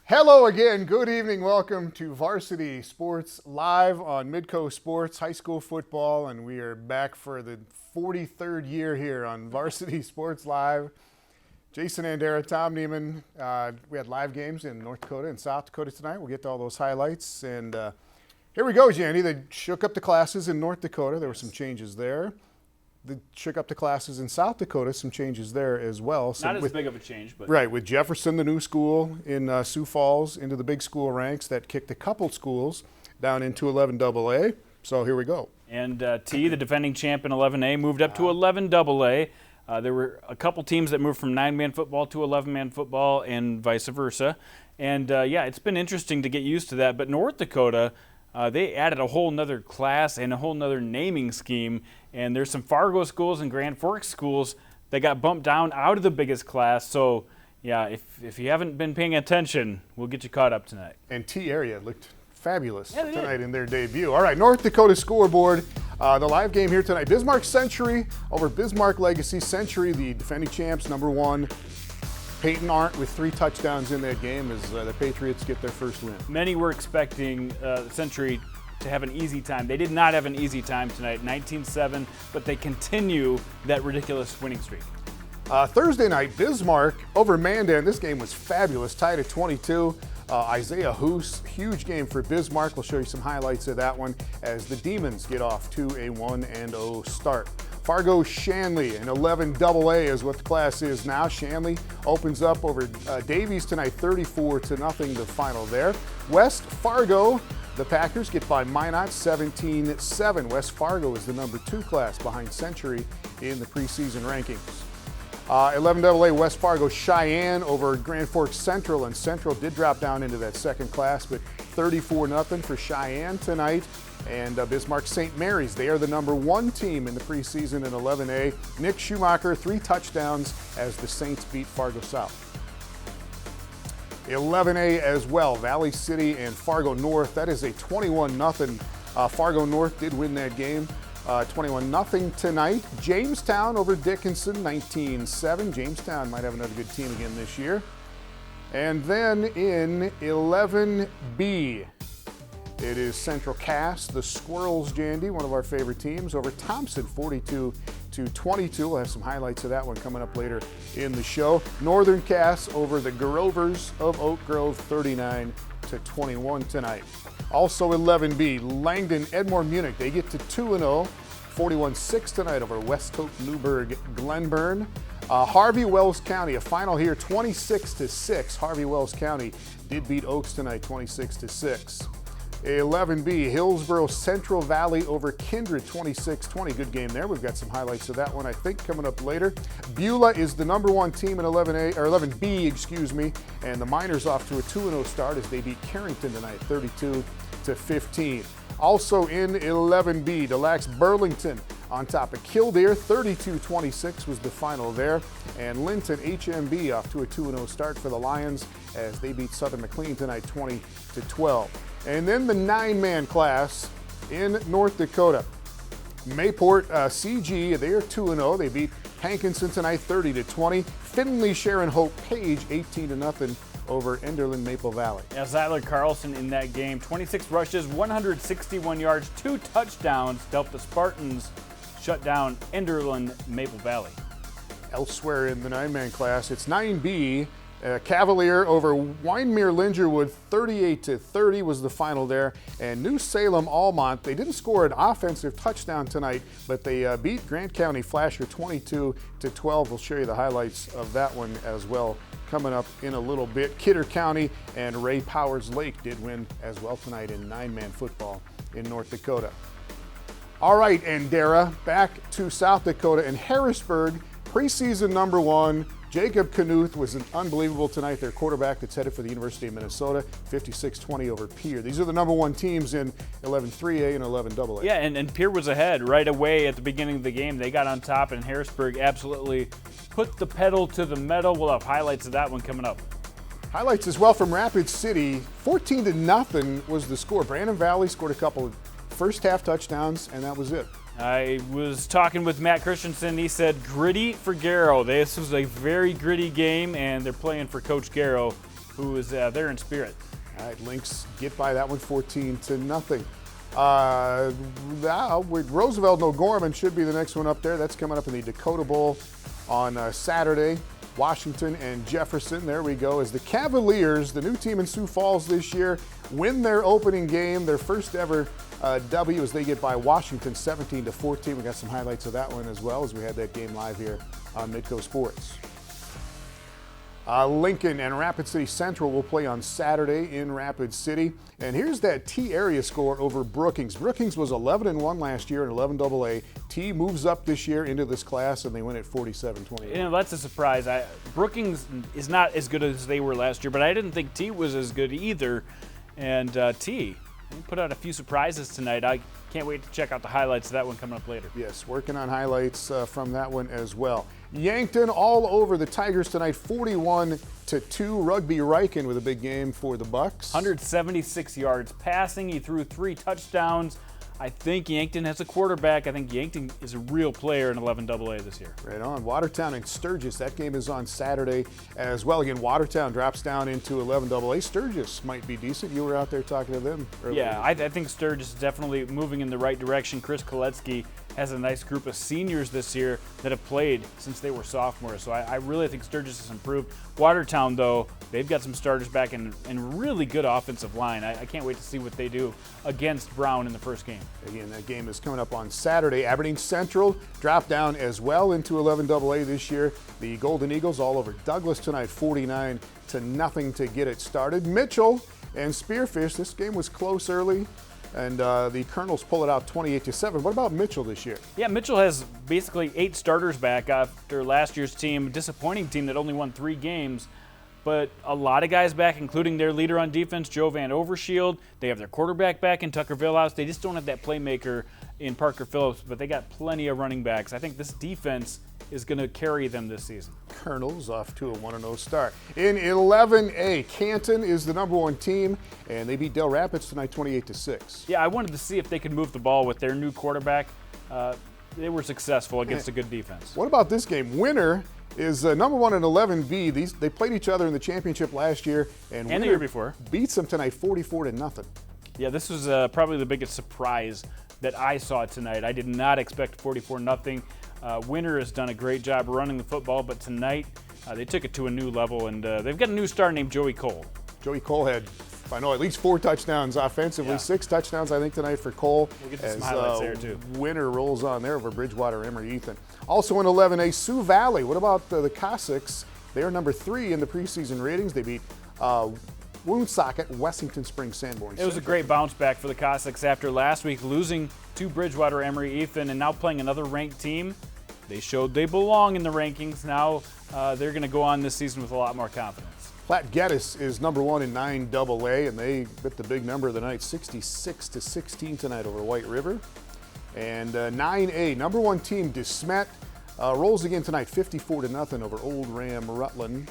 Hello again. Good evening. Welcome to Varsity Sports live on Midco Sports, high school football, and we are back for the 43rd year here on Varsity Sports Live. Jason Andera, Tom Neiman. We had live games in North Dakota and South Dakota tonight. We'll get to all those highlights. And here we go, Jandy. They shook up the classes in North Dakota. There were some changes there. They shook up the classes in South Dakota, some changes there as well. So Not as big of a change, but right, with Jefferson, the new school in Sioux Falls, into the big school ranks that kicked a couple schools down into 11AA. So here we go. And T, the defending champ in 11A, moved up to 11AA. There were a couple teams that moved from 9-man football to 11-man football and vice versa. And yeah, it's been interesting to get used to that. But North Dakota, they added a whole nother class and a whole nother naming scheme. And there's some Fargo schools and Grand Forks schools that got bumped down out of the biggest class. So yeah, if you haven't been paying attention, we'll get you caught up tonight. And T area looked fabulous tonight in their debut. All right, North Dakota scoreboard. The live game here tonight. Bismarck Century over Bismarck Legacy. Century, the defending champs, #1. Peyton Arndt with 3 touchdowns in that game as the Patriots get their first win. Many were expecting Century to have an easy time. They did not have an easy time tonight, 19-7, but they continue that ridiculous winning streak. Thursday night, Bismarck over Mandan. This game was fabulous, tied at 22. Isaiah Hoos, huge game for Bismarck. We'll show you some highlights of that one as the Demons get off to a 1-0 start. Fargo Shanley, an 11AA is what the class is now. Shanley opens up over Davies tonight, 34-0, the final there. West Fargo, the Packers get by Minot, 17-7. West Fargo is the #2 class behind Century in the preseason rankings. 11AA West Fargo Cheyenne over Grand Forks Central, and Central did drop down into that second class, but 34-0 for Cheyenne tonight. And Bismarck St. Mary's, they are the #1 team in the preseason in 11A. Nick Schumacher, 3 touchdowns as the Saints beat Fargo South. 11A as well, Valley City and Fargo North. That is a 21-0. Fargo North did win that game. 21-0 tonight. Jamestown over Dickinson, 19-7. Jamestown might have another good team again this year. And then in 11B, it is Central Cass, the Squirrels, Jandy, one of our favorite teams, over Thompson, 42-22. We'll have some highlights of that one coming up later in the show. Northern Cass over the Grovers of Oak Grove, 39-21 tonight. Also 11B, Langdon, Edmore Munich. They get to 2-0, 41-6 tonight over West Hope, Newburgh, Glenburn. Harvey Wells County, a final here, 26-6. Harvey Wells County did beat Oaks tonight, 26-6. 11B, Hillsboro-Central Valley over Kindred, 26-20. Good game there. We've got some highlights of that one, I think, coming up later. Beulah is the #1 team in 11A, or 11B, excuse me, and the Miners off to a 2-0 start as they beat Carrington tonight, 32-15. Also in 11B, Des Lacs Burlington on top of Kildare, 32-26 was the final there. And Linton HMB off to a 2-0 start for the Lions as they beat Southern McLean tonight, 20-12. And then the 9-man class in North Dakota. Mayport CG, they are 2-0. They beat Hankinson tonight, 30-20. Finley Sharon Hope Page, 18-0 over Enderlin Maple Valley. Yeah, Zyler Carlson in that game, 26 rushes, 161 yards, 2 touchdowns to help the Spartans shut down Enderlin Maple Valley. Elsewhere in the 9-man class, it's 9B. Cavalier over Wyndmere Lingerwood, 38-30 was the final there. And New Salem-Almont, they didn't score an offensive touchdown tonight, but they beat Grant County Flasher 22-12. We'll show you the highlights of that one as well coming up in a little bit. Kidder County and Ray Powers Lake did win as well tonight in 9-man football in North Dakota. All right, Andera, back to South Dakota and Harrisburg, preseason #1. Jacob Knuth was unbelievable tonight, their quarterback that's headed for the University of Minnesota, 56-20 over Pierre. These are the #1 teams in 11-3A and 11AA. Yeah, and Pierre was ahead right away at the beginning of the game. They got on top, and Harrisburg absolutely put the pedal to the metal. We'll have highlights of that one coming up. Highlights as well from Rapid City, 14-0 was the score. Brandon Valley scored a couple of first half touchdowns, and that was it. I was talking with Matt Christensen. He said gritty for Garrow. This was a very gritty game, and they're playing for Coach Garrow, who is there in spirit. All right, Lynx get by that one 14-0. Now, with Roosevelt and O'Gorman should be the next one up there. That's coming up in the Dakota Bowl on Saturday. Washington and Jefferson. There we go. As the Cavaliers, the new team in Sioux Falls this year, win their opening game, their first ever W as they get by Washington 17-14. We got some highlights of that one as well as we had that game live here on Midco Sports. Lincoln and Rapid City Central will play on Saturday in Rapid City. And here's that T area score over Brookings. Brookings was 11-1 last year in 11 AA. T moves up this year into this class, and they win at 47-20. You know, that's a surprise. Brookings is not as good as they were last year, but I didn't think T was as good either. And T put out a few surprises tonight. I can't wait to check out the highlights of that one coming up later. Yes, working on highlights from that one as well. Yankton all over the Tigers tonight, 41-2. Rugby Riken with a big game for the Bucks. 176 yards passing. He threw 3 touchdowns. I think Yankton has a quarterback. I think Yankton is a real player in 11 AA this year. Right on. Watertown and Sturgis. That game is on Saturday as well. Again, Watertown drops down into 11 AA. Sturgis might be decent. You were out there talking to them earlier. Yeah, I think Sturgis is definitely moving in the right direction. Chris Koletsky has a nice group of seniors this year that have played since they were sophomores. So I really think Sturgis has improved. Watertown, though, they've got some starters back and really good offensive line. I can't wait to see what they do against Brown in the first game. Again, that game is coming up on Saturday. Aberdeen Central dropped down as well into 11 AA this year. The Golden Eagles all over Douglas tonight, 49-0 to get it started. Mitchell and Spearfish, this game was close early. And the Colonels pull it out 28-7. What about Mitchell this year? Yeah, Mitchell has basically 8 starters back after last year's team, disappointing team that only won 3 games. But a lot of guys back, including their leader on defense, Joe Van Overshield. They have their quarterback back in Tucker Villhouse. They just don't have that playmaker in Parker Phillips, but they got plenty of running backs. I think this defense is going to carry them this season. Colonels off to a 1-0 start. In 11A, Canton is the #1 team, and they beat Dell Rapids tonight 28-6. Yeah, I wanted to see if they could move the ball with their new quarterback. They were successful against a good defense. What about this game? Winner is #1 in 11B. They played each other in the championship last year, and the year before. Beats them tonight 44-0. Yeah, this was probably the biggest surprise that I saw tonight. I did not expect 44-0. Winner has done a great job running the football, but tonight they took it to a new level, and they've got a new star named Joey Cole. Joey Cole had, I know, at least 4 touchdowns offensively, 6 touchdowns, I think, tonight for Cole. We'll get to some highlights there, too. Winner rolls on there over Bridgewater-Emery Ethan. Also in 11A, Sioux Valley. What about the Cossacks? They are #3 in the preseason ratings. They beat Woonsocket, Wessington Springs, Sanborn. It was a great bounce back for the Cossacks after last week losing to Bridgewater-Emery Ethan and now playing another ranked team. They showed they belong in the rankings. Now they're going to go on this season with a lot more confidence. Platte Geddes is #1 in 9 AA, and they bit the big number of the night, 66-16 tonight over White River. And 9A, #1 team DeSmet rolls again tonight, 54-0 over Old Ram Rutland.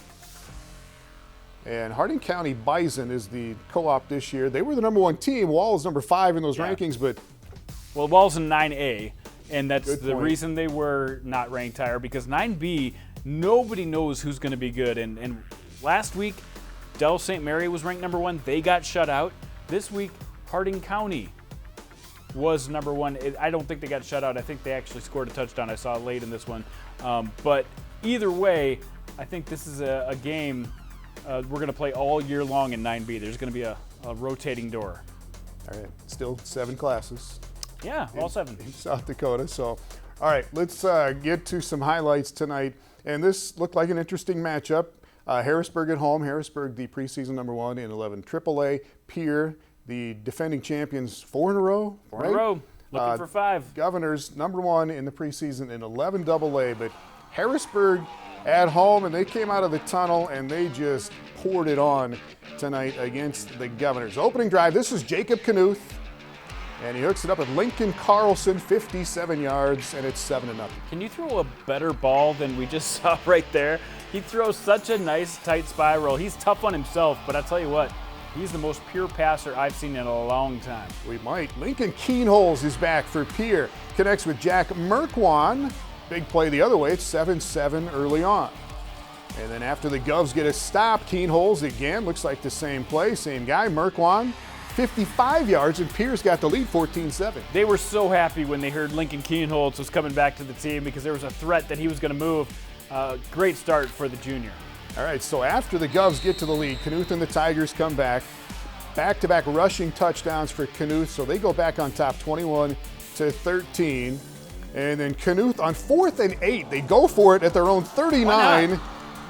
And Harding County Bison is the co-op this year. They were the #1 team. Wall is #5 in those rankings, but well, Wall's in 9A, and that's Good the point. reason they were not ranked higher, because 9B, nobody knows who's going to be good. And last week, Dell St. Mary was ranked #1. They got shut out. This week, Harding County was #1. I don't think they got shut out. I think they actually scored a touchdown. I saw it late in this one. But either way, I think this is a game we're going to play all year long in 9B. There's going to be a rotating door. all right, still 7 classes. Yeah, all 7. In South Dakota. So, all right, let's get to some highlights tonight. And this looked like an interesting matchup. Harrisburg at home. Harrisburg, the preseason #1 in 11 AAA. Pierre, the defending champions, 4 in a row. 4 in a row. Looking for 5. Governors, #1 in the preseason in 11 AA. But Harrisburg at home, and they came out of the tunnel and they just poured it on tonight against the Governors. Opening drive, this is Jacob Knuth, and he hooks it up at Lincoln Carlson, 57 yards, and it's 7-0. Can you throw a better ball than we just saw right there? He throws such a nice tight spiral. He's tough on himself, but I'll tell you what, He's the most pure passer I've seen in a long time. We might. Lincoln Keenholz is back for Pierre. Connects with Jack Merkwan. Big play the other way. It's 7-7 early on. And then after the Govs get a stop, Keenholz again. Looks like the same play. Same guy, Merkwan. 55 yards, and Pierre's got the lead 14-7. They were so happy when they heard Lincoln Keenholz was coming back to the team because there was a threat that he was going to move. Great start for the junior. All right, so after the Govs get to the lead, Knuth and the Tigers come back. Back-to-back rushing touchdowns for Knuth, so they go back on top 21-13. And then Knuth on 4th and 8, they go for it at their own 39.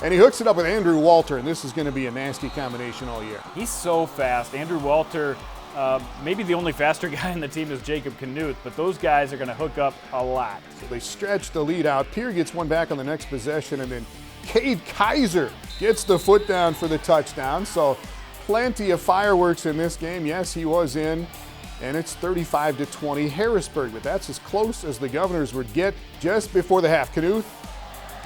And he hooks it up with Andrew Walter, and this is going to be a nasty combination all year. He's so fast. Andrew Walter, maybe the only faster guy on the team is Jacob Knuth, but those guys are going to hook up a lot. So they stretch the lead out. Pierre gets one back on the next possession, and then Cade Kaiser gets the foot down for the touchdown. So plenty of fireworks in this game. Yes, he was in, and it's 35-20 Harrisburg, but that's as close as the Governors would get just before the half. Knuth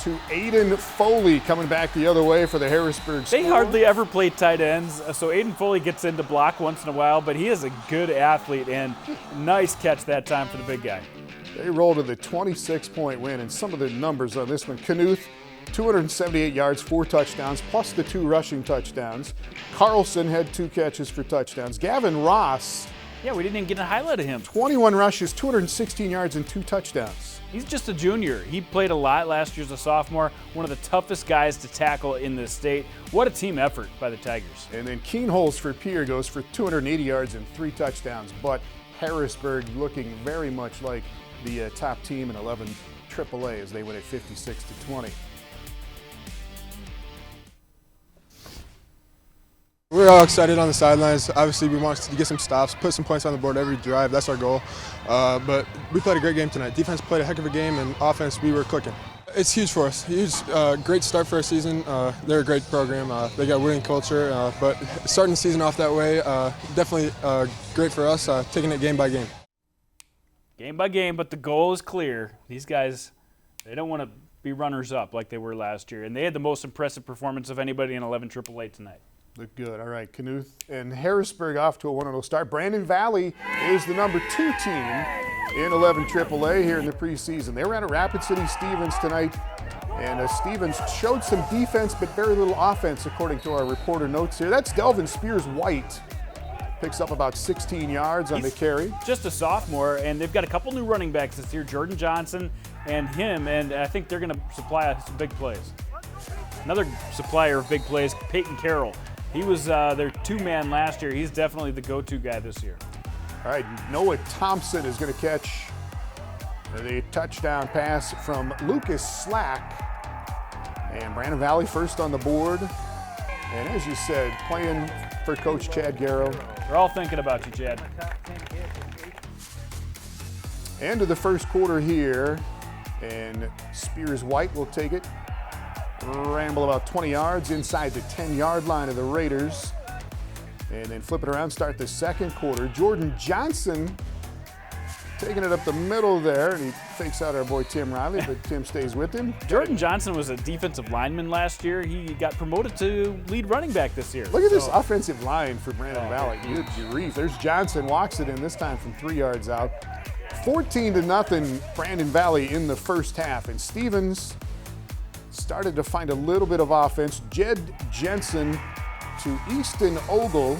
to Aiden Foley coming back the other way for the Harrisburg They score. hardly ever play tight ends, so Aiden Foley gets in to block once in a while, but he is a good athlete, and nice catch that time for the big guy. They roll to the 26-point win, and some of the numbers on this one. Knuth, 278 yards, 4 touchdowns, plus the 2 rushing touchdowns. Carlson had 2 catches for touchdowns. Gavin Ross, Yeah, we didn't even get a highlight of him. 21 rushes, 216 yards, and 2 touchdowns. He's just a junior. He played a lot last year as a sophomore, one of the toughest guys to tackle in this state. What a team effort by the Tigers. And then Keenholz for Pierre goes for 280 yards and 3 touchdowns, but Harrisburg looking very much like the top team in 11 AAA as they win at 56-20. We're all excited on the sidelines. Obviously, we want to get some stops, put some points on the board every drive. That's our goal. But we played a great game tonight. Defense played a heck of a game, and offense, we were clicking. It's huge for us. Huge, great start for our season. They're a great program. They got a winning culture. But starting the season off that way, definitely great for us, taking it game by game. Game by game, but the goal is clear. These guys, they don't want to be runners-up like they were last year, and they had the most impressive performance of anybody in 11 AAA tonight. Look good. All right, Knuth and Harrisburg off to a 1-0 start. Brandon Valley is the number 2 team in 11 AAA here in the preseason. They ran at Rapid City Stevens tonight, and Stevens showed some defense but very little offense according to our reporter notes here. That's Delvin Spears-White. Picks up about 16 yards on the carry. Just a sophomore, and they've got a couple new running backs this year, Jordan Johnson and him, and I think they're going to supply some big plays. Another supplier of big plays, Peyton Carroll. He was their 2-man last year. He's definitely the go-to guy this year. All right, Noah Thompson is going to catch the touchdown pass from Lucas Slack. And Brandon Valley first on the board. And as you said, playing for Coach Chad Garrow. They're all thinking about you, Chad. End of the first quarter here. And Spears-White will take it. Ramble about 20 yards inside the 10-yard line of the Raiders. And then flip it around, start the second quarter. Jordan Johnson taking it up the middle there, and he fakes out our boy Tim Riley, but Tim stays with him. Jordan Johnson was a defensive lineman last year. He got promoted to lead running back this year. Look at this offensive line for Brandon Valley. Good grief. There's Johnson, walks it in this time from 3 yards out. 14-0 Brandon Valley in the first half, and Stevens started to find a little bit of offense. Jed Jensen to Easton Ogle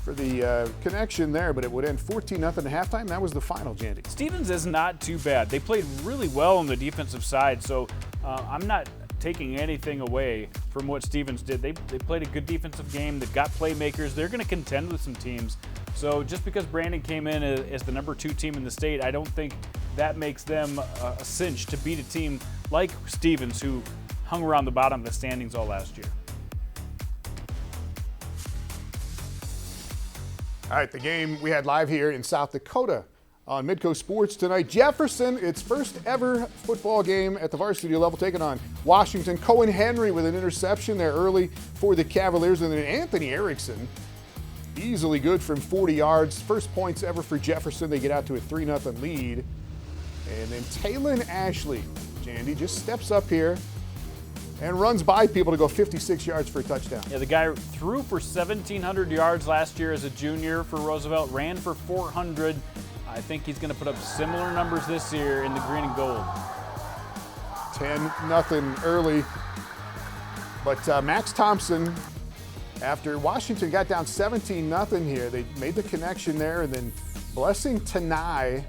for the connection there, but it would end 14-0 at halftime. That was the final, Jandy. Stevens is not too bad. They played really well on the defensive side, so I'm not taking anything away from what Stevens did. They played a good defensive game. They've got playmakers. They're going to contend with some teams. So just because Brandon came in as the number 2 team in the state, I don't think that makes them a cinch to beat a team like Stevens, who hung around the bottom of the standings all last year. All right, the game we had live here in South Dakota on Midco Sports tonight. Jefferson, its first ever football game at the varsity level, taking on Washington. Cohen Henry with an interception there early for the Cavaliers, and then Anthony Erickson, easily good from 40 yards. First points ever for Jefferson. They get out to a 3-0 lead. And then Talon Ashley, Jandy, just steps up here and runs by people to go 56 yards for a touchdown. Yeah, the guy threw for 1,700 yards last year as a junior for Roosevelt, ran for 400. I think he's going to put up similar numbers this year in the green and gold. 10-0 early. But Max Thompson, after Washington got down 17-0 here, they made the connection there, and then Blessing Tanai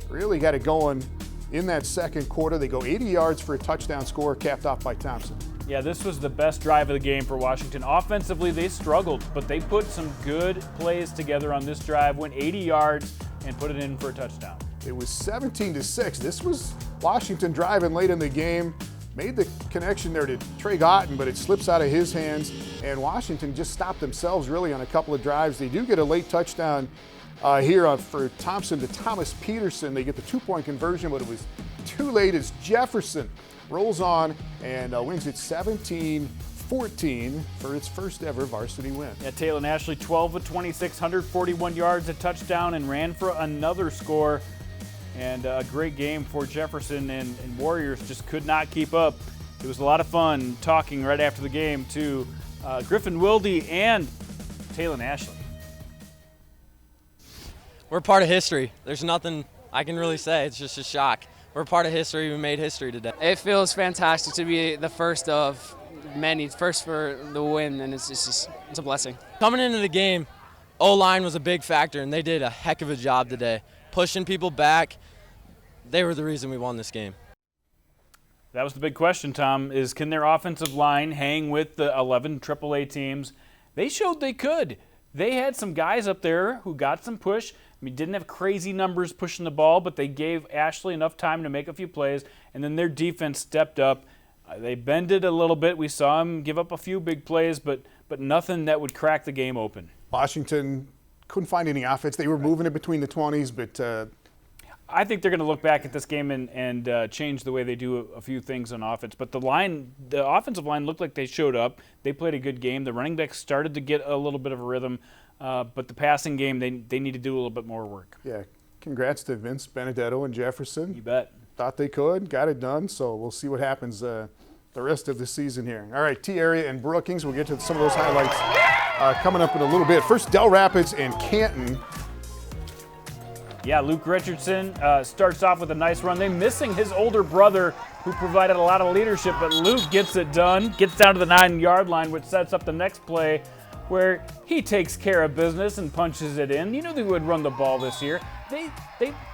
really got it going in that second quarter. They go 80 yards for a touchdown score, capped off by Thompson. Yeah, this was the best drive of the game for Washington. Offensively, they struggled, but they put some good plays together on this drive, went 80 yards, and put it in for a touchdown. It was 17-6. This was Washington driving late in the game. Made the connection there to Trey Otten, but it slips out of his hands, and Washington just stopped themselves really on a couple of drives. They do get a late touchdown here for Thompson to Thomas Peterson. They get the 2-point conversion, but it was too late as Jefferson rolls on and wins it 17-14 for its first ever varsity win. Yeah, Taylor Ashley, 12 of 26, 141 yards, a touchdown, and ran for another score. And a great game for Jefferson, and Warriors just could not keep up. It was a lot of fun talking right after the game to Griffin Wilde and Taylor Ashley. We're part of history. There's nothing I can really say. It's just a shock. We're part of history. We made history today. It feels fantastic to be the first of many, first for the win, and it's a blessing. Coming into the game, O-line was a big factor, and they did a heck of a job today. Pushing people back, they were the reason we won this game. That was the big question, Tom, is can their offensive line hang with the 11 AAA teams? They showed they could. They had some guys up there who got some push. I mean, didn't have crazy numbers pushing the ball, but they gave Ashley enough time to make a few plays, and then their defense stepped up. They bended a little bit. We saw them give up a few big plays, but nothing that would crack the game open. Washington couldn't find any offense. They were moving it between the 20s, but I think they're going to look back at this game and change the way they do a few things on offense. But the offensive line looked like they showed up. They played a good game. The running backs started to get a little bit of a rhythm, but the passing game, they need to do a little bit more work. Yeah, congrats to Vince Benedetto and Jefferson. You bet. Thought they could, got it done, so we'll see what happens the rest of the season here. All right, T-Area and Brookings. We'll get to some of those highlights coming up in a little bit. First, Dell Rapids and Canton. Yeah, Luke Richardson starts off with a nice run. They're missing his older brother who provided a lot of leadership, but Luke gets it done, gets down to the 9-yard line, which sets up the next play where he takes care of business and punches it in. You knew they would run the ball this year. They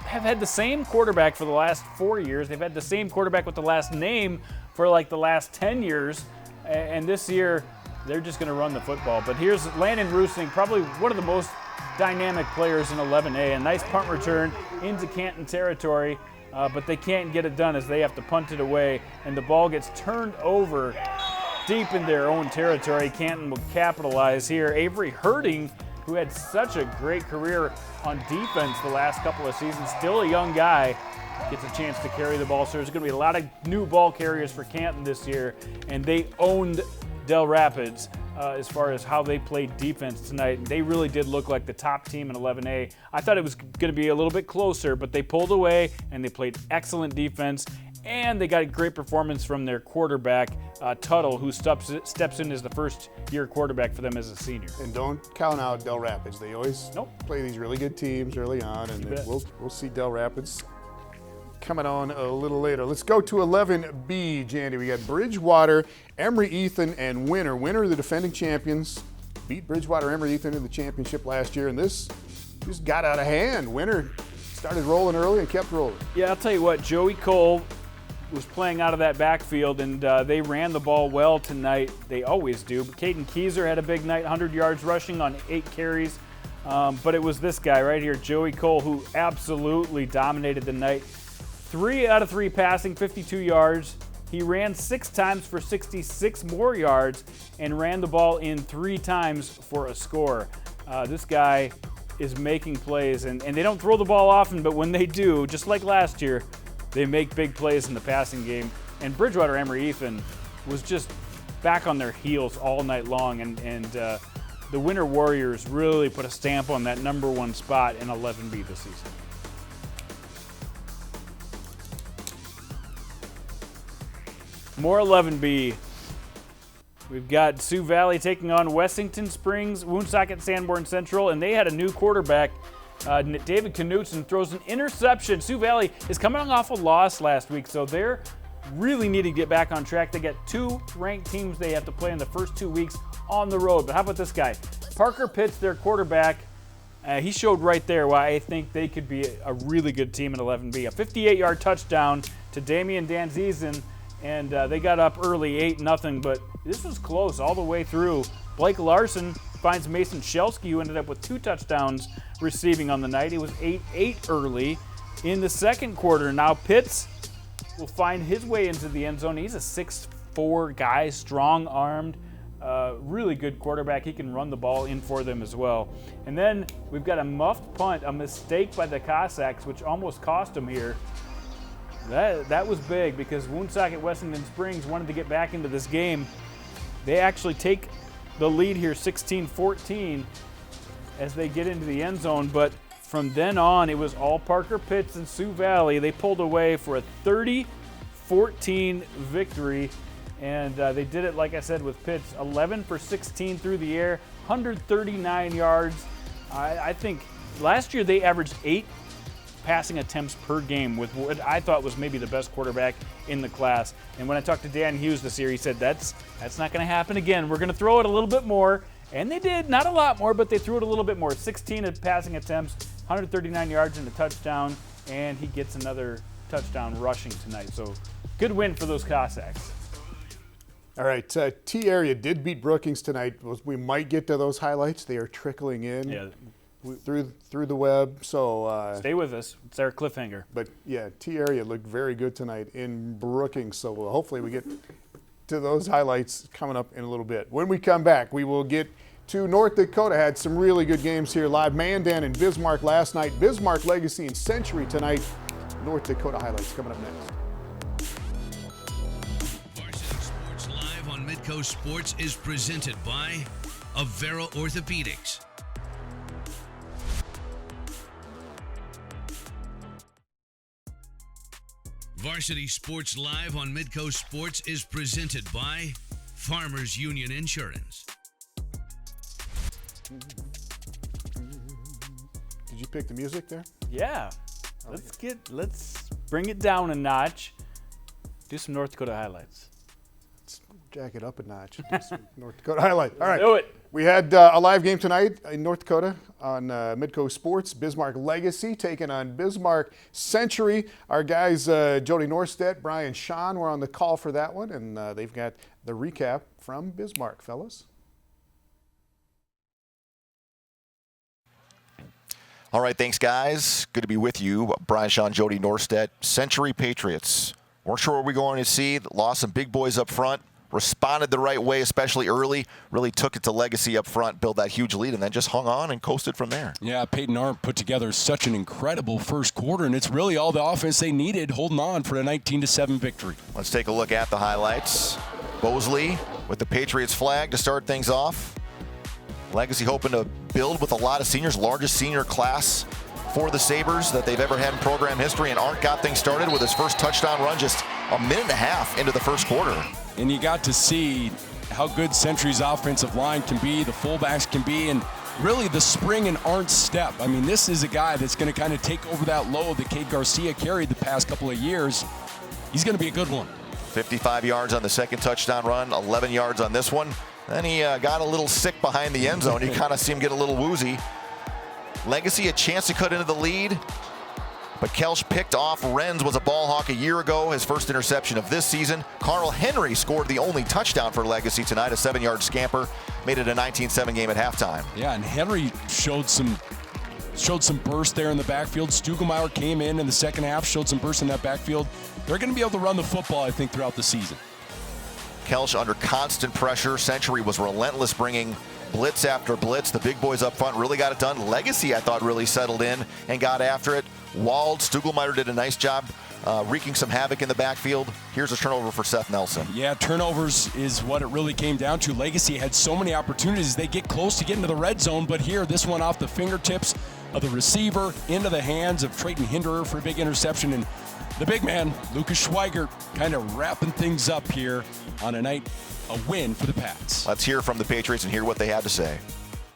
have had the same quarterback for the last 4 years. They've had the same quarterback with the last name for like the last 10 years, and this year they're just going to run the football. But here's Landon Roosing, probably one of the most dynamic players in 11A. A nice punt return into Canton territory, but they can't get it done as they have to punt it away, and the ball gets turned over deep in their own territory. Canton will capitalize here. Avery Herding, who had such a great career on defense the last couple of seasons, still a young guy, gets a chance to carry the ball. So there's going to be a lot of new ball carriers for Canton this year, and they owned Dell Rapids as far as how they played defense tonight. They really did look like the top team in 11A. I thought it was going to be a little bit closer, but they pulled away, and they played excellent defense, and they got a great performance from their quarterback, Tuttle, who steps in as the first-year quarterback for them as a senior. And don't count out Dell Rapids. They always play these really good teams early on, and then we'll see Dell Rapids coming on a little later. Let's go to 11B, Jandy. We got Bridgewater-Emery Ethan and Winter. Winter, the defending champions, beat Bridgewater-Emery Ethan in the championship last year, and this just got out of hand. Winter started rolling early and kept rolling. Yeah, I'll tell you what, Joey Cole was playing out of that backfield, and they ran the ball well tonight. They always do. But Caden Keyser had a big night, 100 yards rushing on 8 carries. But it was this guy right here, Joey Cole, who absolutely dominated the night. 3 out of 3 passing, 52 yards. He ran 6 times for 66 more yards and ran the ball in 3 times for a score. This guy is making plays, and they don't throw the ball often, but when they do, just like last year, they make big plays in the passing game. And Bridgewater-Emery Ethan was just back on their heels all night long, and the Winter Warriors really put a stamp on that #1 spot in 11B this season. More 11B. We've got Sioux Valley taking on Wessington Springs, Woonsocket Sanborn Central, and they had a new quarterback. David Knutson throws an interception. Sioux Valley is coming off a loss last week, so they're really needing to get back on track. They got 2 ranked teams they have to play in the first 2 weeks on the road. But how about this guy? Parker Pitts, their quarterback. He showed right there why I think they could be a really good team in 11B. A 58-yard touchdown to Damian Danzizen, and they got up early, 8-0, but this was close all the way through. Blake Larson finds Mason Shelsky, who ended up with 2 touchdowns receiving on the night. He was 8-8 early in the second quarter. Now Pitts will find his way into the end zone. He's a 6'4" guy, strong-armed, really good quarterback. He can run the ball in for them as well. And then we've got a muffed punt, a mistake by the Cossacks, which almost cost them here. That was big because Woonsocket Wessington Springs wanted to get back into this game. They actually take the lead here 16-14 as they get into the end zone, but from then on it was all Parker Pitts and Sioux Valley. They pulled away for a 30-14 victory, and they did it, like I said, with Pitts 11 for 16 through the air, 139 yards. I think last year they averaged 8 passing attempts per game with what I thought was maybe the best quarterback in the class. And when I talked to Dan Hughes this year, he said that's not going to happen again. We're going to throw it a little bit more. And they did, not a lot more, but they threw it a little bit more. 16 passing attempts, 139 yards and a touchdown, and he gets another touchdown rushing tonight. So good win for those Cossacks. All right, T area did beat Brookings tonight. We might get to those highlights. They are trickling in. Yeah. Through the web, so stay with us. It's our cliffhanger. But yeah, T area looked very good tonight in Brookings, so hopefully we get to those highlights coming up in a little bit. When we come back, we will get to North Dakota. Had some really good games here live. Mandan and Bismarck last night. Bismarck, Legacy, and Century tonight. North Dakota highlights coming up next. Varsity Sports Live on Midco Sports is presented by Avera Orthopedics. Varsity Sports Live on Midco Sports is presented by Farmers Union Insurance. Did you pick the music there? Yeah. Let's bring it down a notch. Do some North Dakota highlights. Let's jack it up a notch. Do some North Dakota highlight. All right. Do it. We had a live game tonight in North Dakota on Midco Sports. Bismarck Legacy taking on Bismarck Century. Our guys, Jody Norstedt, Brian Sean, were on the call for that one, and they've got the recap from Bismarck, fellas. All right, thanks, guys. Good to be with you. Brian Sean, Jody Norstedt. Century Patriots. Weren't sure what we're going to see. Lost some big boys up front. Responded the right way, especially early. Really took it to Legacy up front, built that huge lead, and then just hung on and coasted from there. Yeah, Peyton Arndt put together such an incredible first quarter, and it's really all the offense they needed, holding on for a 19-7 victory. Let's take a look at the highlights. Bosley with the Patriots flag to start things off. Legacy hoping to build with a lot of seniors, largest senior class for the Sabres that they've ever had in program history, and Arndt got things started with his first touchdown run just a minute and a half into the first quarter. And you got to see how good Century's offensive line can be, the fullbacks can be, and really the spring in Arndt's step. I mean, this is a guy that's going to kind of take over that load that Cade Garcia carried the past couple of years. He's going to be a good one. 55 yards on the second touchdown run, 11 yards on this one. Then he got a little sick behind the end zone. You kind of see him get a little woozy. Legacy a chance to cut into the lead, but Kelch picked off Renz, was a ball hawk a year ago, his first interception of this season. Carl Henry scored the only touchdown for Legacy tonight, a 7-yard scamper, made it a 19-7 game at halftime. Yeah, and Henry showed some burst there in the backfield. Stugelmeyer came in the second half, showed some burst in that backfield. They're going to be able to run the football, I think, throughout the season. Kelch under constant pressure. Century was relentless, bringing blitz after blitz. The big boys up front really got it done. Legacy, I thought, really settled in and got after it. Wald, Stugelmeyer did a nice job wreaking some havoc in the backfield. Here's a turnover for Seth Nelson. Yeah, turnovers is what it really came down to. Legacy had so many opportunities. They get close to getting to the red zone, but here, this one off the fingertips of the receiver into the hands of Trayton Hinderer for a big interception. And the big man, Lucas Schweigert, kind of wrapping things up here on a night a win for the Pats. Let's hear from the Patriots and hear what they had to say.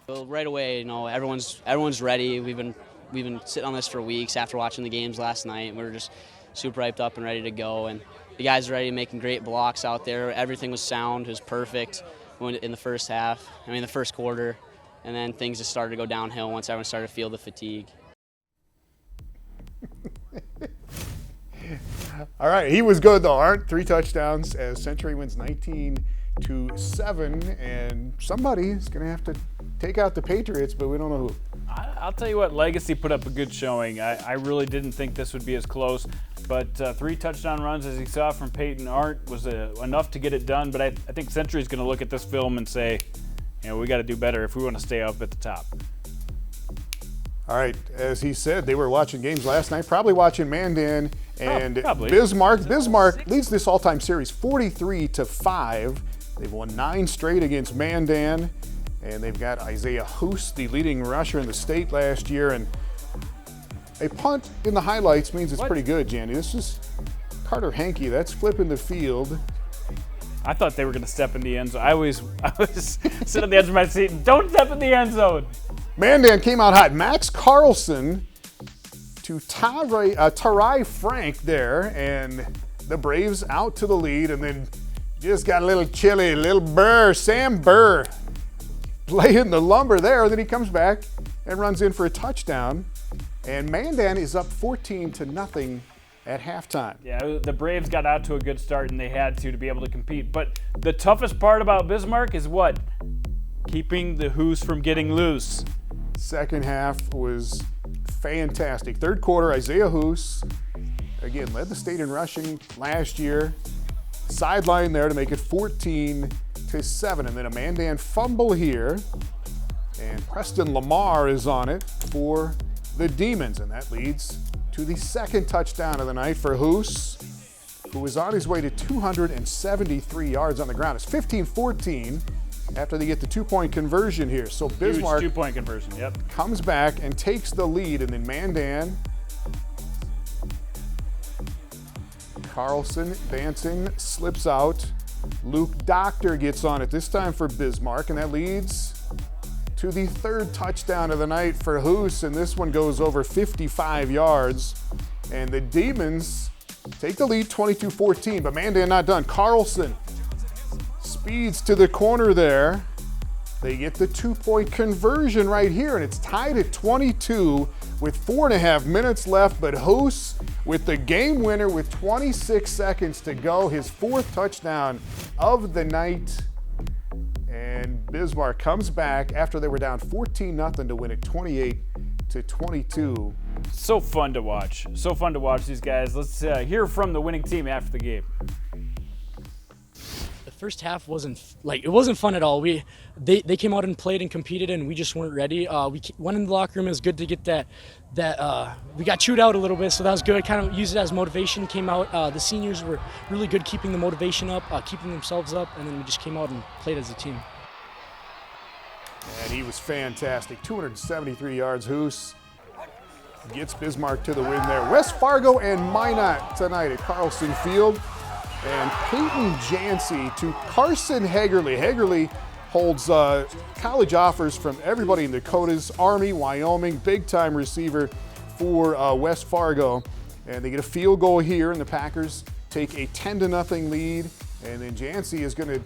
Well, right away, everyone's ready. We've been sitting on this for weeks after watching the games last night. We were just super hyped up and ready to go. And the guys are ready, making great blocks out there. Everything was sound, it was perfect in the first half. The first quarter, and then things just started to go downhill once everyone started to feel the fatigue. All right, he was good though, Art. 3 touchdowns as Century wins 19-7, and somebody's going to have to take out the Patriots, but we don't know who. I'll tell you what, Legacy put up a good showing. I really didn't think this would be as close, but 3 touchdown runs, as you saw from Peyton Arndt, was enough to get it done. But I think Century's going to look at this film and say, we got to do better if we want to stay up at the top. All right, as he said, they were watching games last night, probably watching Mandan and probably. Bismarck. Bismarck leads this all-time series 43-5. They've won 9 straight against Mandan, and they've got Isaiah Hoos, the leading rusher in the state last year. And a punt in the highlights means it's pretty good, Jandy. This is Carter Hankey. That's flipping the field. I thought they were going to step in the end zone. I was sitting on the edge of my seat and don't step in the end zone. Mandan came out hot. Max Carlson to Tarai Frank there, and the Braves out to the lead, and then just got a little chilly, little Burr, Sam Burr, laying the lumber there. Then he comes back and runs in for a touchdown, and Mandan is up 14-0 at halftime. Yeah, the Braves got out to a good start, and they had to be able to compete. But the toughest part about Bismarck is what? Keeping the Hoos from getting loose. Second half was fantastic. Third quarter, Isaiah Hoos, again, led the state in rushing last year. Sideline there to make it 14-7. And then a Mandan fumble here. And Preston Lamar is on it for the Demons. And that leads to the second touchdown of the night for Hoos, who was on his way to 273 yards on the ground. It's 15-14 after they get the 2-point conversion here. So Bismarck, huge 2-point conversion, yep, comes back and takes the lead, and then Mandan, Carlson dancing, slips out. Luke Doctor gets on it this time for Bismarck, and that leads to the third touchdown of the night for Hoos, and this one goes over 55 yards. And the Demons take the lead 22-14, but Mandan not done. Carlson speeds to the corner there. They get the 2-point conversion right here, and it's tied at 22 with 4.5 minutes left, but Hoos with the game winner with 26 seconds to go, his 4th touchdown of the night. And Bismarck comes back after they were down 14-0 to win it 28-22. So fun to watch. So fun to watch these guys. Let's hear from the winning team after the game. The first half wasn't fun at all. They came out and played and competed, and we just weren't ready. We went in the locker room. It was good to get that we got chewed out a little bit, so that was good. Kind of used it as motivation. Came out. The seniors were really good keeping the motivation up, keeping themselves up, and then we just came out and played as a team. And he was fantastic. 273 yards. Hoos gets Bismarck to the win there. West Fargo and Minot tonight at Carlson Field. And Peyton Jancy to Carson Hagerly. Hagerly holds college offers from everybody in Dakotas, Army, Wyoming, big-time receiver for West Fargo. And they get a field goal here, and the Packers take a 10-0 lead. And then Jancy is going to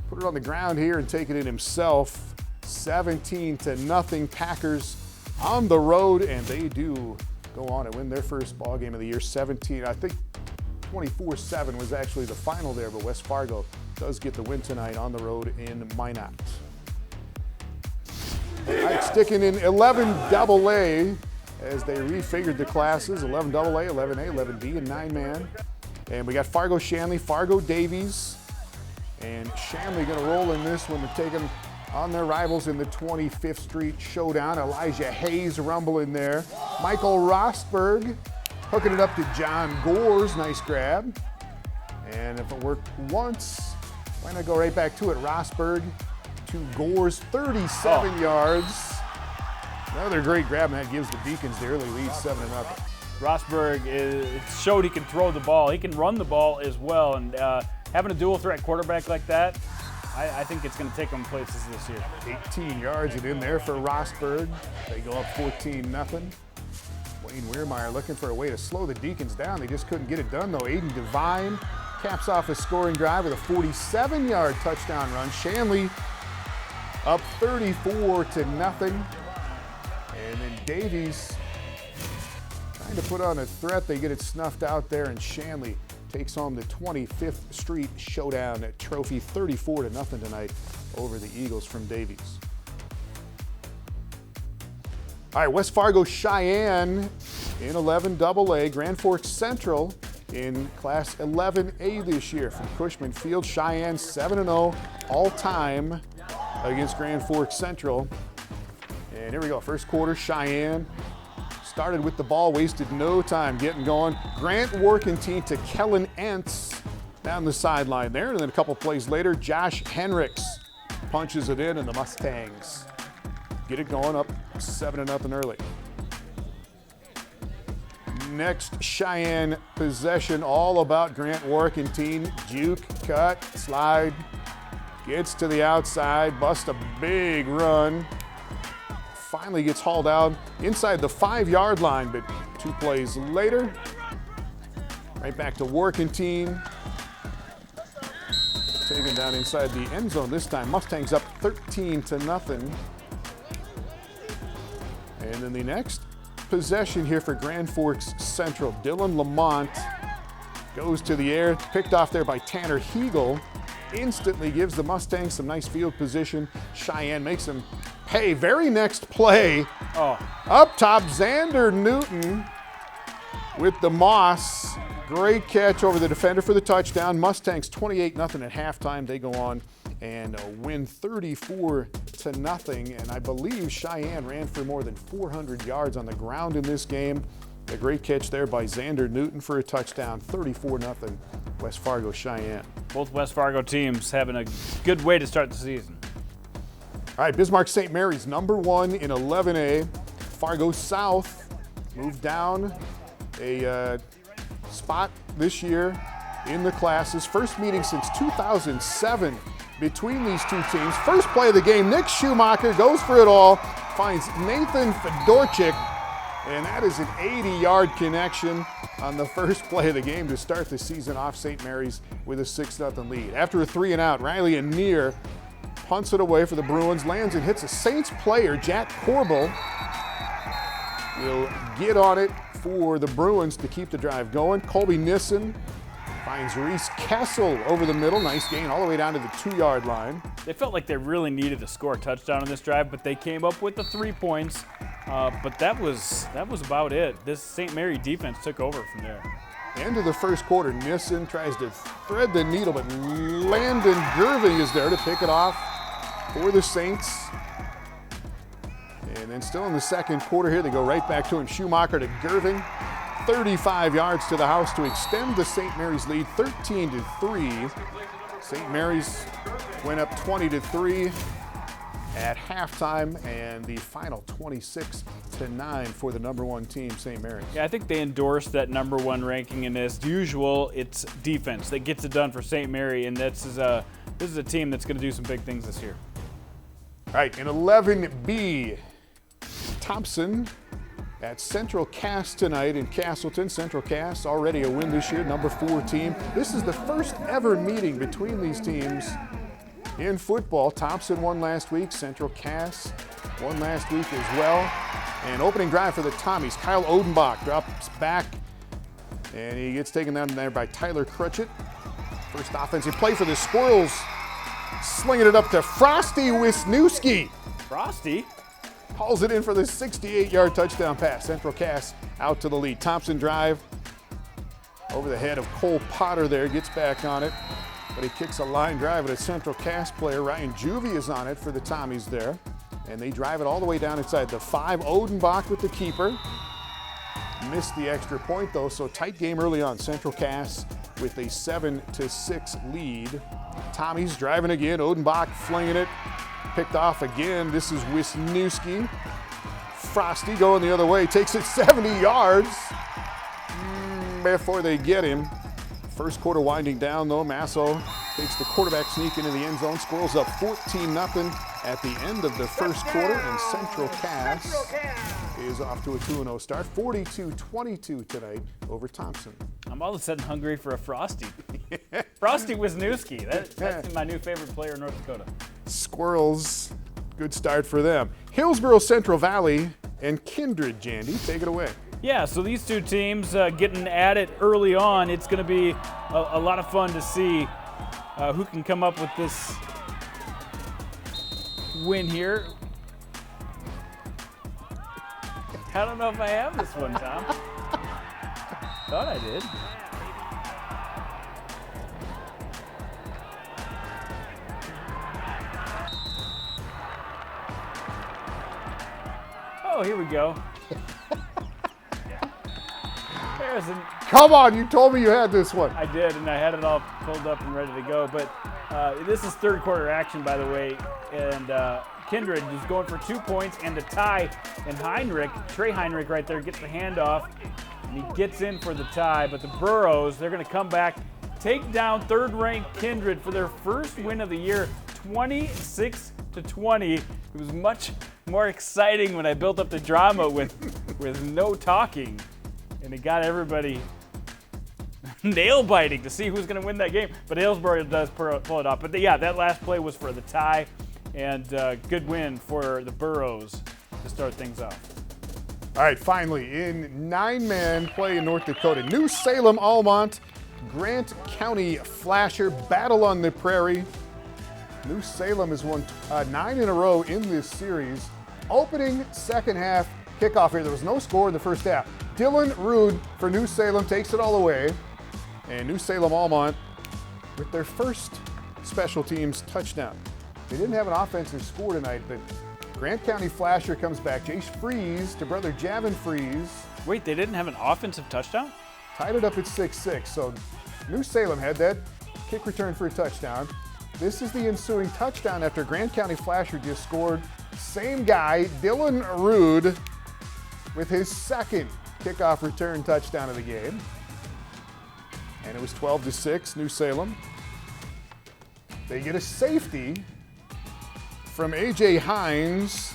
put it on the ground here and take it in himself. 17-0 Packers on the road, and they do go on and win their first ball game of the year. 24-7 was actually the final there, but West Fargo does get the win tonight on the road in Minot. All right, sticking in 11AA as they refigured the classes, 11AA, 11A, 11B, and 9-man. And we got Fargo Shanley, Fargo Davies, and Shanley going to roll in this one to take them on their rivals in the 25th Street Showdown. Elijah Hayes rumbling there. Michael Rosberg hooking it up to John Gores, nice grab. And if it worked once, why not go right back to it? Rosberg to Gores, 37 yards. Another great grab, and that gives the Beacons the early lead, 7-0. Rosberg showed he can throw the ball. He can run the ball as well, and having a dual threat quarterback like that, I think it's going to take them places this year. 18 yards and in there for Rosberg. They go up 14-0. Wayne Weirmeyer looking for a way to slow the Deacons down. They just couldn't get it done, though. Aiden Devine caps off a scoring drive with a 47-yard touchdown run. Shanley up 34-0. And then Davies trying to put on a threat. They get it snuffed out there, and Shanley takes home the 25th Street Showdown trophy, 34-0 tonight over the Eagles from Davies. All right, West Fargo Cheyenne in 11AA, Grand Forks Central in Class 11A this year from Cushman Field. Cheyenne 7-0 all-time against Grand Forks Central. And here we go, first quarter, Cheyenne started with the ball, wasted no time getting going. Grant Workentine to Kellen Entz down the sideline there. And then a couple plays later, Josh Henricks punches it in, and the Mustangs get it going up 7-0 early. Next Cheyenne possession, all about Grant Workentine. Juke, cut, slide, gets to the outside, busts a big run. Finally gets hauled out inside the 5-yard line, but 2 plays later, right back to Workentine. Taken down inside the end zone this time. Mustangs up 13-0. And then the next possession here for Grand Forks Central. Dylan Lamont goes to the air, picked off there by Tanner Hegel. Instantly gives the Mustangs some nice field position. Cheyenne makes them pay. Very next play, up top, Xander Newton with the Moss. Great catch over the defender for the touchdown. Mustangs 28-0 at halftime. They go on and win 34-0. And I believe Cheyenne ran for more than 400 yards on the ground in this game. A great catch there by Xander Newton for a touchdown. 34-0 West Fargo Cheyenne. Both West Fargo teams having a good way to start the season. All right, Bismarck St. Mary's #1 in 11A. Fargo South moved down a spot this year in the classes. First meeting since 2007 between these two teams. First play of the game, Nick Schumacher goes for it all, finds Nathan Fedorchik, and that is an 80-yard connection on the first play of the game to start the season off. St. Mary's with a 6-0 lead. After a 3-and-out, Riley Annear punts it away for the Bruins, lands and hits a Saints player. Jack Corbel will get on it for the Bruins to keep the drive going. Colby Nissen finds Reese Kessel over the middle. Nice gain all the way down to the 2-yard line. They felt like they really needed to score a touchdown on this drive, but they came up with the 3 points. But that was about it. This St. Mary defense took over from there. End of the first quarter, Nissen tries to thread the needle, but Landon Gerving is there to pick it off for the Saints. And then still in the second quarter here, they go right back to him. Schumacher to Gerving. 35 yards to the house to extend the St. Mary's lead, 13-3. St. Mary's went up 20-3 at halftime, and the final 26-9 for the #1 team, St. Mary's. Yeah, I think they endorsed that #1 ranking, and as usual, it's defense that gets it done for St. Mary, and this is a team that's going to do some big things this year. All right, in 11B, Thompson at Central Cass tonight in Castleton. Central Cass already a win this year, #4 team. This is the first ever meeting between these teams in football. Thompson won last week. Central Cass won last week as well. And opening drive for the Tommies. Kyle Odenbach drops back, and he gets taken down there by Tyler Crutchett. First offensive play for the Squirrels. Slinging it up to Frosty Wisniewski. Frosty hauls it in for the 68-yard touchdown pass. Central Cass out to the lead. Thompson drive over the head of Cole Potter there. Gets back on it, but he kicks a line drive at a Central Cass player. Ryan Juvie is on it for the Tommies there. And they drive it all the way down inside the 5. Odenbach with the keeper. Missed the extra point though, so tight game early on. Central Cass with a 7-6 lead. Tommies driving again. Odenbach flinging it. Picked off again. This is Wisniewski. Frosty going the other way. Takes it 70 yards before they get him. First quarter winding down, though. Masso takes the quarterback sneak into the end zone. Squirrels up 14-0 at the end of the first quarter, and Central Cass is off to a 2-0 start. 42-22 tonight over Thompson. I'm all of a sudden hungry for a Frosty. Frosty Wisniewski. That's my new favorite player in North Dakota. Squirrels, good start for them. Hillsboro-Central Valley and Kindred, Jandy, take it away. Yeah, so these two teams getting at it early on. It's going to be a lot of fun to see who can come up with this win here. I don't know if I have this one, Tom. Thought I did. Oh, here we go. Harrison. Come on, you told me you had this one. I did, and I had it all pulled up and ready to go. But this is third quarter action, by the way. And Kindred is going for 2 points and a tie. And Trey Heinrich right there gets the handoff. And he gets in for the tie. But the Burros, they're going to come back, take down third-ranked Kindred for their first win of the year, 26-20. It was much more exciting when I built up the drama with no talking. And it got everybody nail-biting to see who's going to win that game. But Hillsboro does pull it off. But yeah, that last play was for the tie. And good win for the Burros to start things off. All right, finally, in 9-man play in North Dakota, New Salem-Almont, Grant County Flasher, battle on the prairie. New Salem has won 9 in a row in this series. Opening second half kickoff here. There was no score in the first half. Dylan Rude for New Salem takes it all away. And New Salem-Almont with their first special teams touchdown. They didn't have an offensive score tonight, but Grant County Flasher comes back. Jace Freeze to brother Javin Freeze. Wait, they didn't have an offensive touchdown? Tied it up at 6-6. So New Salem had that kick return for a touchdown. This is the ensuing touchdown after Grant County Flasher just scored. Same guy, Dylan Rude, with his second kickoff return touchdown of the game. And it was 12-6, New Salem. They get a safety from A.J. Hines.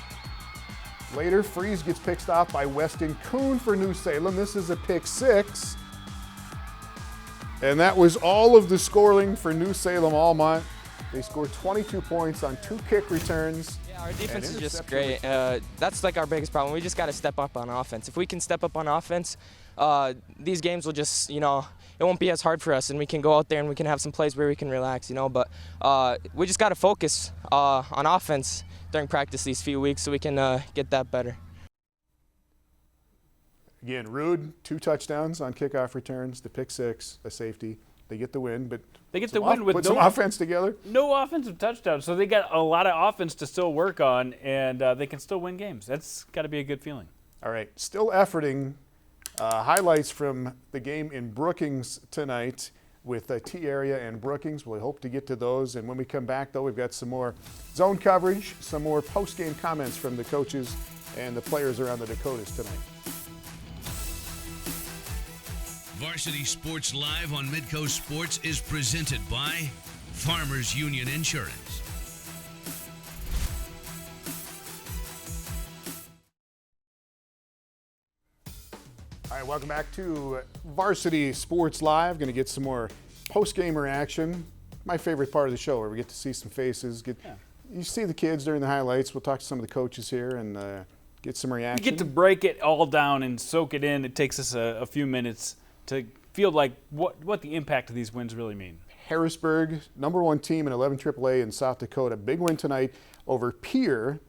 Later, Freeze gets picked off by Weston Kuhn for New Salem. This is a pick six. And that was all of the scoring for New Salem-Almont. They scored 22 points on 2 kick returns. Yeah, our defense is just great. That's like our biggest problem. We just got to step up on offense. If we can step up on offense, these games will just, it won't be as hard for us, and we can go out there and we can have some plays where we can relax, But we just got to focus on offense during practice these few weeks so we can get that better. Again, Rude, 2 touchdowns on kickoff returns, the pick six, a safety. They get the win, but they get the win with some offense together. No offensive touchdowns, so they got a lot of offense to still work on, and they can still win games. That's got to be a good feeling. All right, still efforting. Highlights from the game in Brookings tonight with T-Area and Brookings. We hope to get to those, and when we come back, though, we've got some more zone coverage, some more post-game comments from the coaches and the players around the Dakotas tonight. Varsity Sports Live on Midco Sports is presented by Farmers Union Insurance. All right, welcome back to Varsity Sports Live. Going to get some more post-game reaction. My favorite part of the show, where we get to see some faces. You see the kids during the highlights. We'll talk to some of the coaches here and get some reaction. We get to break it all down and soak it in. It takes us a few minutes to feel like what the impact of these wins really mean. Harrisburg, #1 team in 11 AAA in South Dakota. Big win tonight over Pierre.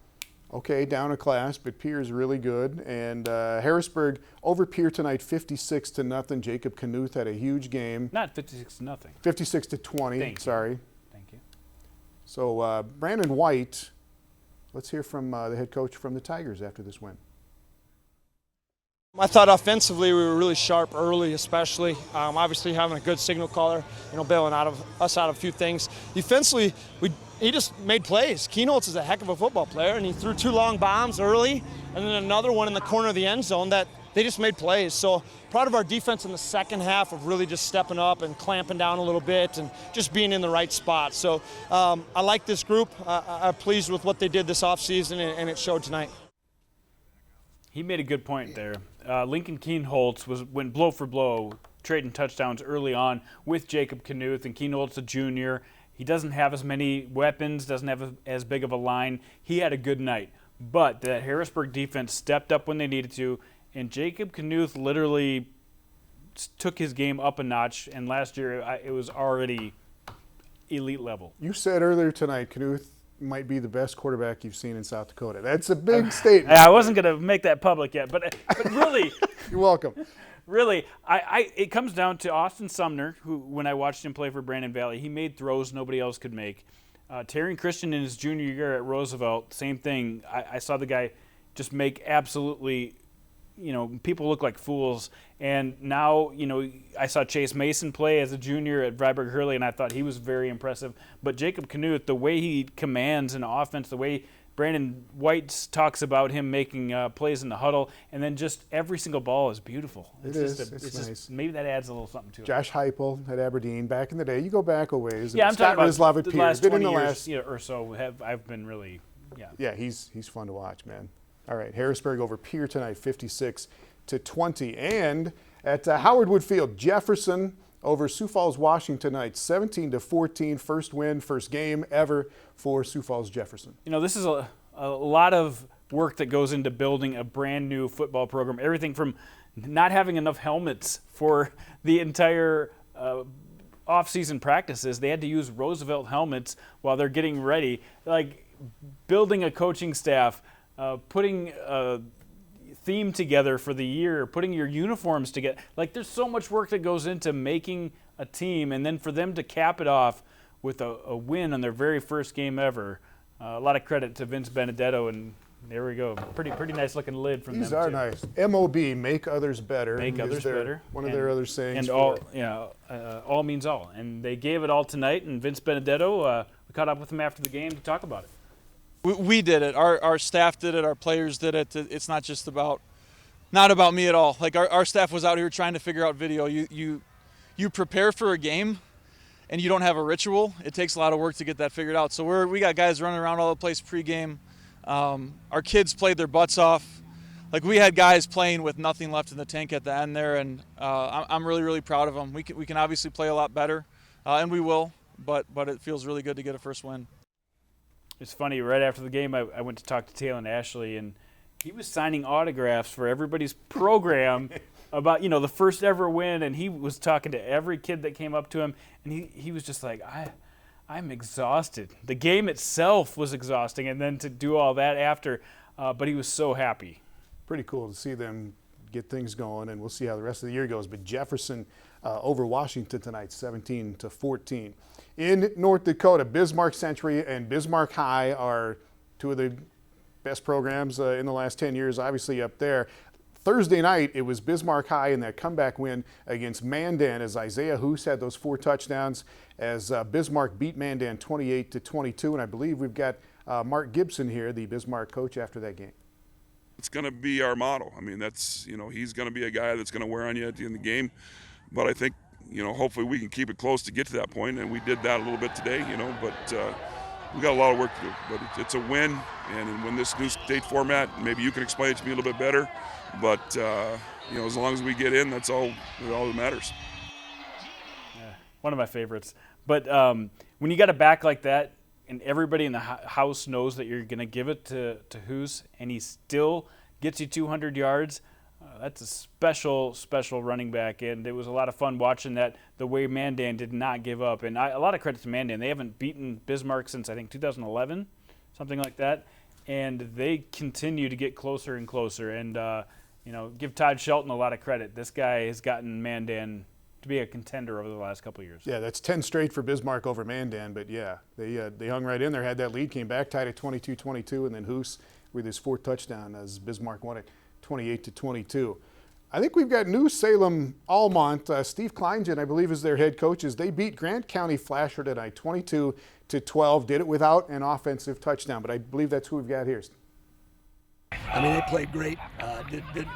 Okay, down a class, but Pierre is really good. And Harrisburg over Pierre tonight, 56-0. Jacob Knuth had a huge game. Not 56-0. 56-20. Sorry. Thank you. So Brandon White, let's hear from the head coach from the Tigers after this win. I thought offensively we were really sharp early, especially. Obviously having a good signal caller, bailing us out of a few things. Defensively, he just made plays. Keenholz is a heck of a football player, and he threw 2 long bombs early, and then another one in the corner of the end zone that they just made plays. So proud of our defense in the second half of really just stepping up and clamping down a little bit and just being in the right spot. So I like this group. I'm pleased with what they did this offseason, and it showed tonight. He made a good point there. Lincoln Kienholz went blow for blow, trading touchdowns early on with Jacob Knuth, and Kienholz, a junior. He doesn't have as many weapons, doesn't have as big of a line. He had a good night. But that Harrisburg defense stepped up when they needed to, and Jacob Knuth literally took his game up a notch, and last year it was already elite level. You said earlier tonight Knuth might be the best quarterback you've seen in South Dakota. That's a big statement. I wasn't going to make that public yet, but really. You're welcome. Really, it comes down to Austin Sumner, who, when I watched him play for Brandon Valley, he made throws nobody else could make. Terry Christian in his junior year at Roosevelt, same thing. I saw the guy just make absolutely, people look like fools. And now, I saw Chase Mason play as a junior at Freiburg Hurley, and I thought he was very impressive. But Jacob Knuth, the way he commands an offense, the way Brandon White talks about him making plays in the huddle, and then just every single ball is beautiful. It's nice. Just, maybe that adds a little something to it. Josh Heupel at Aberdeen back in the day. You go back a ways. Yeah, I'm talking about the last 20 years or so. I've been really, Yeah, he's fun to watch, man. All right, Harrisburg over Pierre tonight, 56-20, and at Howard Wood Field, Jefferson over Sioux Falls, Washington tonight, 17-14, first win, first game ever for Sioux Falls Jefferson. This is a lot of work that goes into building a brand new football program. Everything from not having enough helmets for the entire off-season practices. They had to use Roosevelt helmets while they're getting ready. Like building a coaching staff, putting a theme together for the year, putting your uniforms together. Like there's so much work that goes into making a team, and then for them to cap it off with a win on their very first game ever. A lot of credit to Vince Benedetto, and there we go. Pretty nice looking lid from them. These are nice. MOB, make others better. Make others better. One of their other sayings. And all means all. And they gave it all tonight. And Vince Benedetto, we caught up with him after the game to talk about it. We did it. Our staff did it. Our players did it. It's not just not about me at all. Like our staff was out here trying to figure out video. You prepare for a game, and you don't have a ritual. It takes a lot of work to get that figured out. So we got guys running around all the place pregame. Our kids played their butts off. Like we had guys playing with nothing left in the tank at the end there, and I'm really, really proud of them. We can obviously play a lot better, and we will. But it feels really good to get a first win. It's funny, right after the game, I went to talk to Taylor Ashley, and he was signing autographs for everybody's program about, the first ever win, and he was talking to every kid that came up to him, and he was just like, I'm exhausted. The game itself was exhausting, and then to do all that after, but he was so happy. Pretty cool to see them get things going, and we'll see how the rest of the year goes. But Jefferson over Washington tonight, 17-14. In North Dakota, Bismarck Century and Bismarck High are two of the best programs in the last 10 years, obviously up there. Thursday night, it was Bismarck High in that comeback win against Mandan as Isaiah Hoos had those 4 touchdowns as Bismarck beat Mandan 28-22. And I believe we've got Mark Gibson here, the Bismarck coach, after that game. It's going to be our motto. I mean, that's, he's going to be a guy that's going to wear on you at the end of the game. But I think, hopefully we can keep it close to get to that point, and we did that a little bit today, but we got a lot of work to do. But it's a win, and when this new state format, maybe you can explain it to me a little bit better, but, as long as we get in, that's all that matters. Yeah, one of my favorites. But when you got a back like that, and everybody in the house knows that you're going to give it to Hoos, and he still gets you 200 yards, that's a special running back, and it was a lot of fun watching that, the way Mandan did not give up. And a lot of credit to Mandan. They haven't beaten Bismarck since, I think, 2011, something like that, and they continue to get closer and closer. And, give Todd Shelton a lot of credit. This guy has gotten Mandan to be a contender over the last couple of years. Yeah, that's 10 straight for Bismarck over Mandan, but yeah, they hung right in there, had that lead, came back, tied at 22-22, and then Hoos with his 4th touchdown as Bismarck won it 28-22. I think we've got new Salem-Almont. Steve Kleingen, I believe, is their head coach, as they beat Grant County Flasher tonight 22-12, did it without an offensive touchdown, but I believe that's who we've got here. I mean, they played great, did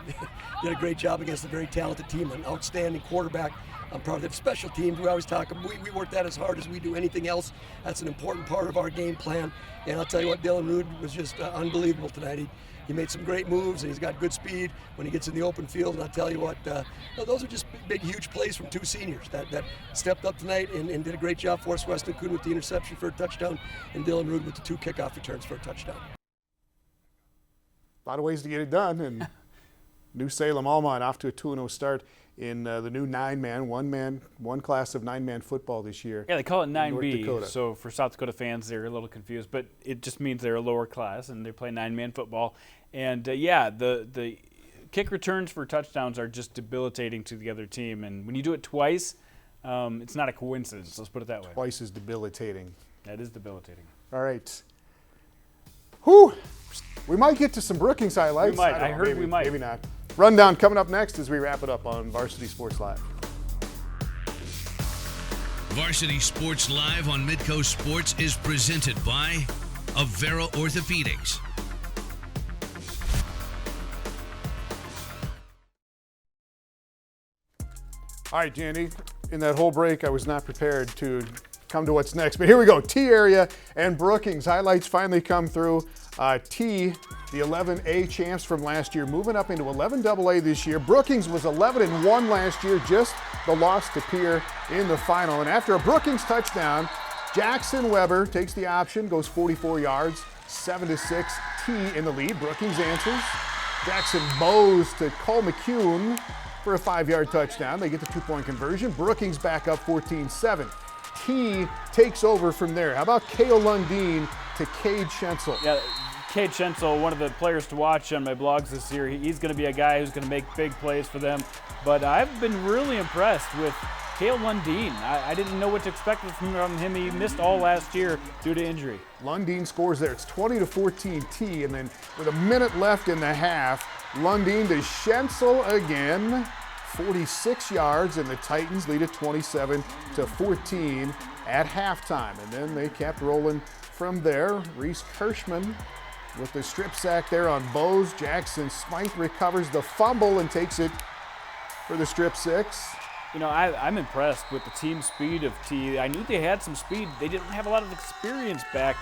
a great job against a very talented team, an outstanding quarterback. I'm proud of the special teams. We always talk, we work that as hard as we do anything else. That's an important part of our game plan. And I'll tell you what, Dylan Rude was just unbelievable tonight. He made some great moves, and he's got good speed when he gets in the open field. And I'll tell you what, those are just big, huge plays from two seniors that stepped up tonight and did a great job for us. Weston Kuhn with the interception for a touchdown, and Dylan Rude with the 2 kickoff returns for a touchdown. A lot of ways to get it done, and new Salem-Almont off to a 2-0 start in the new 9-man, one class of 9-man football this year. Yeah, they call it 9B, so for South Dakota fans, they're a little confused, but it just means they're a lower class, and they play 9-man football. And, the kick returns for touchdowns are just debilitating to the other team, and when you do it twice, it's not a coincidence. Let's put it that way. Twice is debilitating. That is debilitating. All right. Whew. We might get to some Brookings highlights. We might. I heard we might. Maybe not. Rundown coming up next as we wrap it up on Varsity Sports Live. Varsity Sports Live on Midco Sports is presented by Avera Orthopedics. All right, Jandy, in that whole break, I was not prepared to come to what's next, but here we go. T area and Brookings highlights finally come through. T, the 11A champs from last year, moving up into 11AA this year. Brookings was 11-1 last year, just the loss to Pierre in the final. And after a Brookings touchdown, Jackson Weber takes the option, goes 44 yards, 7-6. T in the lead. Brookings answers. Jackson bows to Cole McCune for a 5-yard touchdown. They get the 2-point conversion. Brookings back up 14-7. T takes over from there. How about Kale Lundeen to Cade Schenzel? Yeah, Cade Schenzel, one of the players to watch on my blogs this year. He's going to be a guy who's going to make big plays for them. But I've been really impressed with Kale Lundeen. I didn't know what to expect from him. He missed all last year due to injury. Lundeen scores there. It's 20-14 T, and then with a minute left in the half, Lundeen to Schenzel again. 46 yards, and the Titans lead it 27-14 at halftime. And then they kept rolling from there. Reese Kirschman with the strip sack there on Bose. Jackson Smythe recovers the fumble and takes it for the strip six. You know, I'm impressed with the team speed of T. I knew they had some speed. They didn't have a lot of experience back.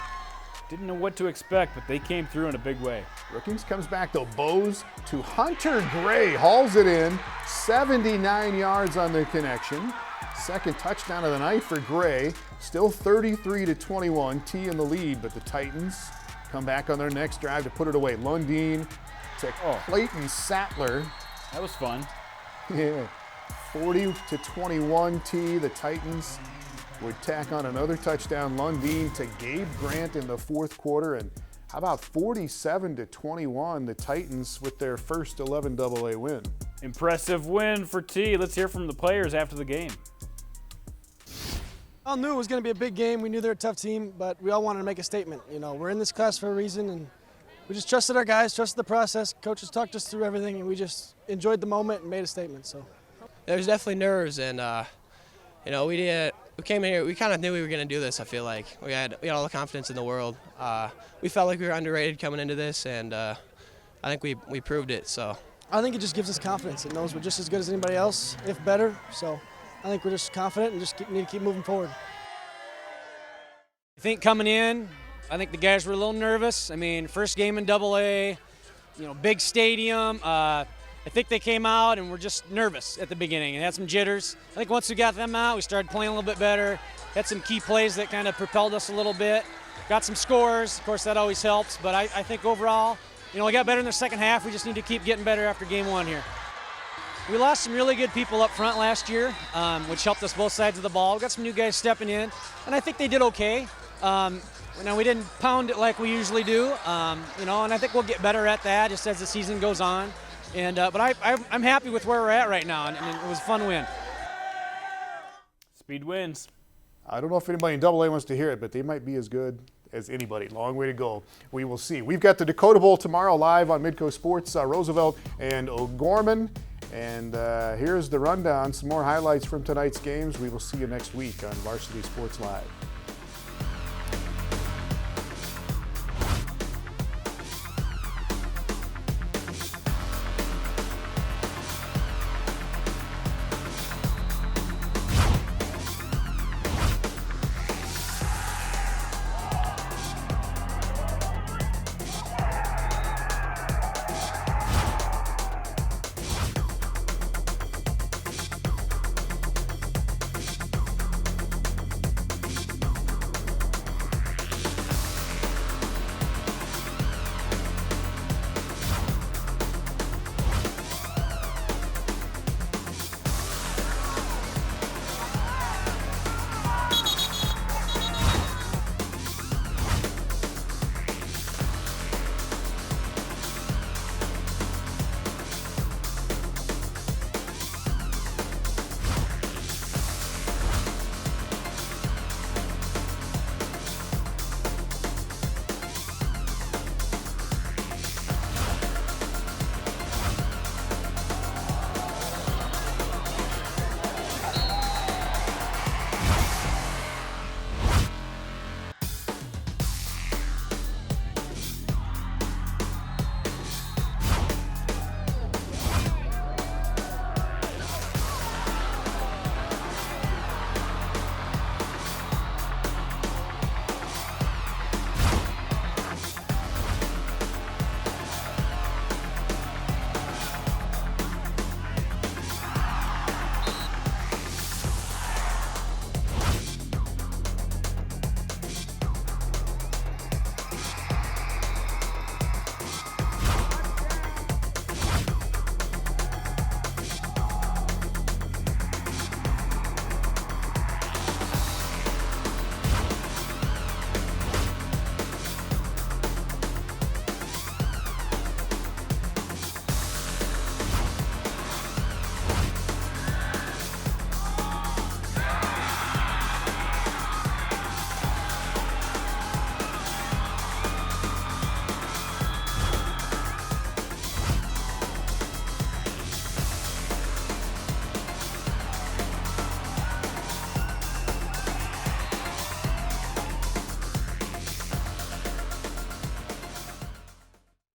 Didn't know what to expect, but they came through in a big way. Brookings comes back though. Bose to Hunter Gray, hauls it in, 79 yards on the connection. Second touchdown of the night for Gray. Still 33-21, T in the lead, but the Titans come back on their next drive to put it away. Lundeen to Clayton Sattler. That was fun. Yeah, 40-21 T. The Titans would tack on another touchdown. Lundeen to Gabe Grant in the fourth quarter. And how about 47-21, the Titans with their first 11AA win. Impressive win for T. Let's hear from the players after the game. I knew it was going to be a big game. We knew they're a tough team, but we all wanted to make a statement. You know, we're in this class for a reason, and we just trusted our guys, trusted the process. Coaches talked us through everything, and we just enjoyed the moment and made a statement. So there's definitely nerves, and you know, we came in here. We kind of knew we were going to do this. I feel like we had all the confidence in the world. We felt like we were underrated coming into this, and I think we proved it. So I think it just gives us confidence. It knows we're just as good as anybody else, if better. So I think we're just confident and just need to keep moving forward. I think coming in, I think the guys were a little nervous. I mean, first game in AA, you know, big stadium. I think they came out and were just nervous at the beginning and had some jitters. I think once we got them out, we started playing a little bit better. Had some key plays that kind of propelled us a little bit. Got some scores. Of course, that always helps. But I think overall, you know, we got better in the second half. We just need to keep getting better after game one here. We lost some really good people up front last year, which helped us both sides of the ball. We got some new guys stepping in, and I think they did okay. Now, we didn't pound it like we usually do, you know, and I think we'll get better at that just as the season goes on. And but I'm happy with where we're at right now, and it was a fun win. Speed wins. I don't know if anybody in AA wants to hear it, but they might be as good as anybody. Long way to go. We will see. We've got the Dakota Bowl tomorrow live on Midco Sports, Roosevelt and O'Gorman. And here's the rundown. Some more highlights from tonight's games. We will see you next week on Varsity Sports Live.